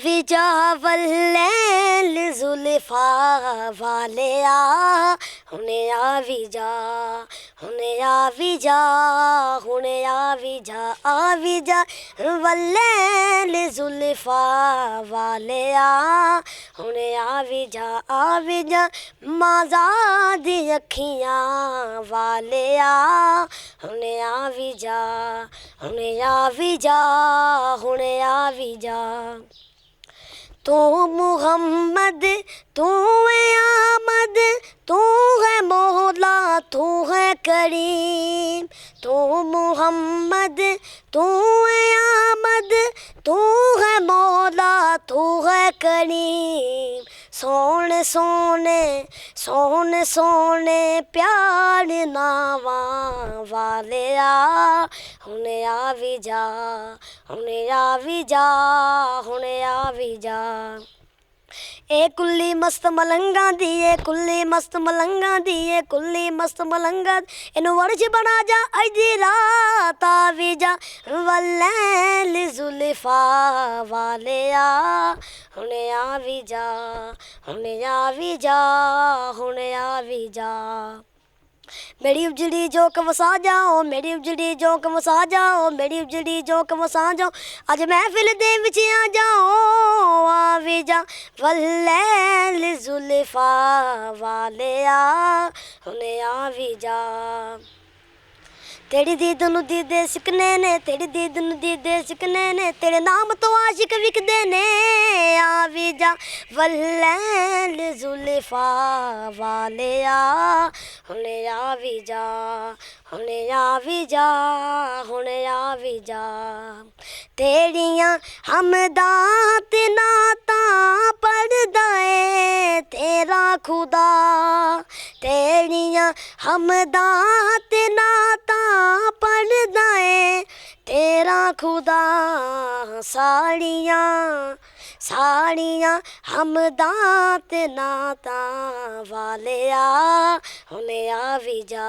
ਵੀ ਜਾ ਵੱਲੇ ਜ਼ੁਲਫਾ ਵਾਲਿਆ ਹੁਣੇ ਆ ਵੀ ਜਾ ਹੁਣੇ ਆ ਵੀ ਜਾ ਹੁਣੇ ਆ ਵੀ ਜਾ ਵੱਲੇ ਜ਼ੁਲਫਾ ਵਾਲਿਆ ਹੁਣੇ ਆ ਵੀ ਜਾ ਮਾਜ਼ਾ ਦੀ ਅੱਖੀਆਂ ਵਾਲਿਆ ਹੁਣੇ ਆ ਵੀ ਜਾ ਹੁਣੇ ਆ ਵੀ ਜਾ ਹੁਣੇ ਆ ਵੀ ਜਾ तू मुहम्मद तू है आमद तू है मौला तू है करीम तू मुहम्मद तू है आमद तू है मौला तू है करीम सोने सोने सोने सोने प्यार नावा वाले हुने आ भी जा हुने आ भी जा हुने आ भी जा ए कुल्ली मस्त मलंगा दी ए कुल्ली मस्त मलंगा दी ए कुल्ली मस्त मलंगा इनु वर्ज बना जा अजी रात आ भी जा वल्लैल जुल्फा वाले हुने आ भी जा हुने आ भी जा हुने आ भी जा मेरी उजड़ी जोक वसा जाओ मेरी उजड़ी जोक वसा जाओ मेरी उजड़ी जोक वसा जाओ अज महफिल दे विच आ जाओ आ भी जा वल्लैल जुल्फा वाले हुने आ भी जा तेरी दीद नूं दीदे सिकने ने तेरी दीद नूं दीदे सिकने ने तेरे नाम तो आशिक विकदे ने आ भी जा वल्लैल जुल्फा वाले हुने आ भी जा हुने आ भी जा हुने आ भी जा तेरियां हमदां ते नातां पढ़दा ऐ तेरा खुदा तेरियां हमदां ते नातां पढ़दा ऐ तेरा खुदा साड़ियां साड़ियां हमदां ते नातां वाले हुने आ भी जा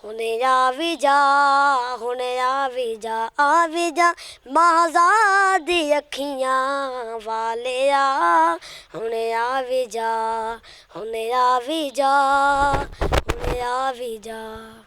हुने आ भी जा हुने आ भी जा माज़ा दी अखियां वाले हुने आ भी जा हुने आ भी जा हुने आ भी जा।